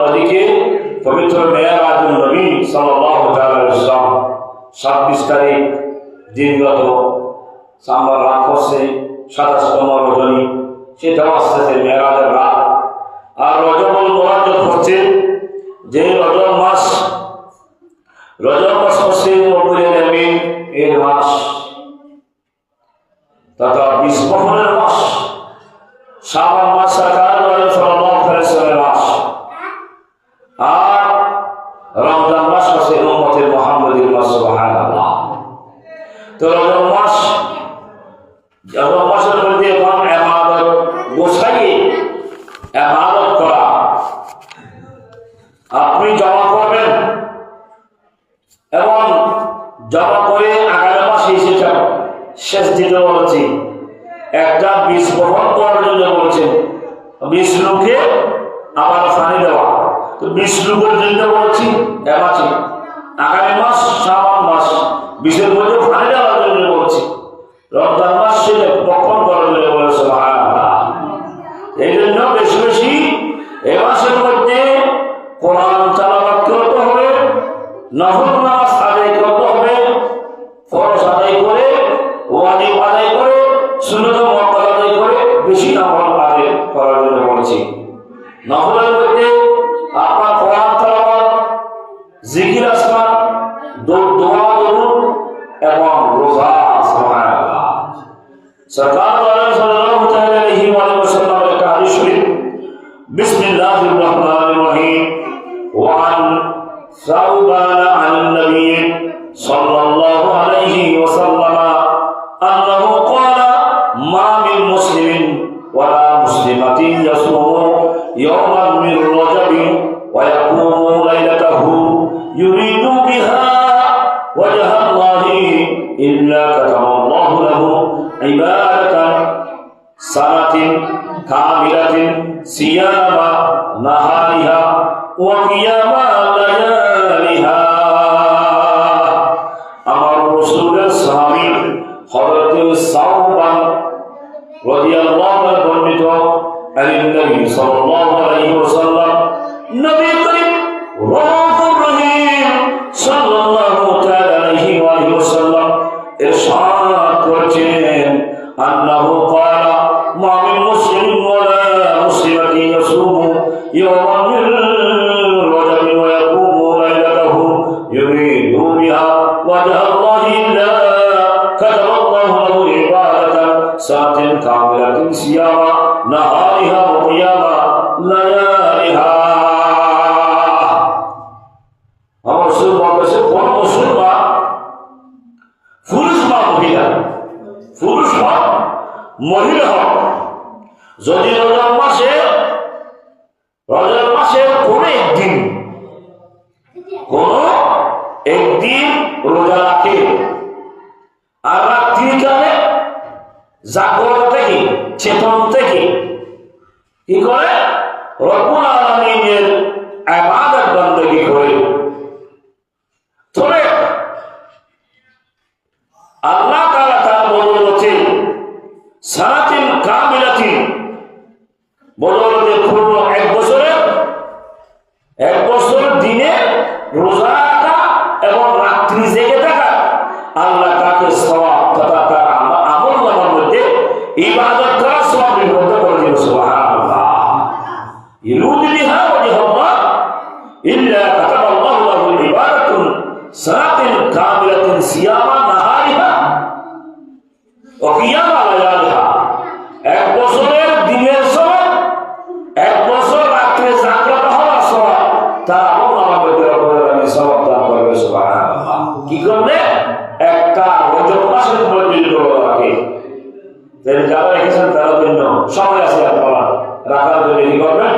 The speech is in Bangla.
ওদিকে পবিত্র মেরাজুন নবী সাল্লাল্লাহু তাআলা আলাইহি ওয়াসাল্লাম 26 তারিখ দিনগত সামবার রাত হচ্ছে 27তম রজনী, সেটাও আসছে মেরাজের রাত। আর রজবুল মুআজ্জব হচ্ছে যে রজব মাস হচ্ছে রবিউল আমিন এর মাস তথা 20 বছরের মাস। শাবান মাস সরকার সাল্লাল্লাহু আলাইহি ওয়াসাল্লামের মাস। আর রমজান মাস হচ্ছে উম্মতে মুহাম্মাদির মাস। সুবহানাল্লাহ। তো রমজান মাসের মধ্যে এখন ইবাদত গোছাইয়ে ইবাদত করা আপনি জমা করবেন এবং জমা করে আগামী মাসে সেটা শেষ দিতে বলছি। একটা বীজ বপন করার জন্য বলছেন, বীজ লোকে আবার পানি দেওয়া। তো বীজ লোকের জন্য বলছি এবারে আগামী মাস শাবান মাস বীজের মধ্যে পানি দেওয়ার জন্য বলছি। রমজান মাস সেটা বপন করার জন্য বলেছে। সুবহানাল্লাহ। এই জন্য বেশি বেশি এই মাসের মধ্যে কোরআন তেলাওয়াত করতে হবে, নফল নামাজ আদায় করতে হবে, ফরজ আদায় করে, ওয়াজিব আদায় করে, সুন্নাত মুআক্কাদ আদায় করে বেশি নফল আদায় করার জন্য বলছি। নফলের মধ্যে আপনার কোরআন তেলাওয়াত, জিকির আসকার, দোয়া দরুদ এবং রোজা। সুবহানাল্লাহ। সরকার সাল্লাল্লাহু আলাইহি ওয়া সাল্লামের একটা হাদিস শরীফ, বিসমিল্লাহির রহমানির রহিম। ওয়া আন সাউবান আন নবী সাল্লাল্লাহু আলাইহি ওয়া সাল্লাম আন্নাহু ক্বালা মা মিন মুসলিমিন ওয়া লা মুসলিমাতিন ইয়াসুমু ইয়াওমান মিন রাজাবি ওয়া ইয়াকুমু লাইলাতাহু ইউরিদু বিহা ওয়াজহা আল্লাহি ইল্লা কাতামাল্লাহু লাহু ইবাদাতান সানাতিন কামিলাতিন সিয়ামা নাহারিহা ওয়া কিয়ামা লায়ালিহা। আমার রাসূলের সাহাবী হযরত সাউবান রাদিয়াল্লাহু আনহু বর্ণিত আন নবী সাল্লাল্লাহু আলাইহি ওয়াসাল্লাম নবী করিম রাউফুর রহিম সাল্লাল্লাহু তাআলা আলাইহি ওয়াসাল্লাম ইরশাদ করেছেন আন্নাহু ক্বালা মা মিন মুসলিমিন ওয়া লা মুসলিমাতিন ইয়াসুমু ইয়াওমান মিন রাজাবি ওয়া ইয়াকুমু লাইলাতাহু ইউরিদু বিহা ওয়াজহা আল্লাহি ইল্লা কাতাবাল্লাহু লাহু ইবাদাতান সানাতিন কামিলাতিন সিয়ামা নাহারিহা ওয়া কিয়ামা লায়ালিহা। আমার রাসূল বলেছে কোন মুসলমান পুরুষ বা মহিলা, পুরুষ হোক মহিলা হোক, যদি রমজান মাসের কোনো একদিন রোজা রাখে আর রাত্রিকালে জাগ্রত থেকে চেতন থেকে কি করে রব্বুল আলামিনের ইবাদত বندگی করে, তবে আল্লাহ তাআলা তার বদৌলতে সানাতিন কামিলাতিন বদৌলতে পূর্ণ এক বছর দিনে রোজা রাখা এবং রাত্রি জেগে থাকা আল্লাহ তাকে সওয়াব তথা তার আমলনামার মধ্যে ইবাদত করার সওয়াব নির্ধারিত করে দিয়েছেন। সুবহানাল্লাহ। ইউরিদু বিহা ওয়াজহাল্লাহ ইল্লা কাতাবাল্লাহু লাহু ইবাদাতুন সানাতিন কামিলাতিন সিয়ামা নাহারিহা ওয়া কিয়ামা লায়ালিহা। এক বছরের দিনের সওয়াব, এক বছর রাত্রে জাগ্রত হওয়ার সওয়াব তার আমলনামার মধ্যে রব্বুল আলামিন সওয়াব দান করবে। সুবহানাল্লাহ। কি করবে? একটা রজব মাসের মধ্যে রোজা রাখে, যারা রেখেছেন তারা জন্য সময় আছে আপনারা রাখার জন্য কি করবেন?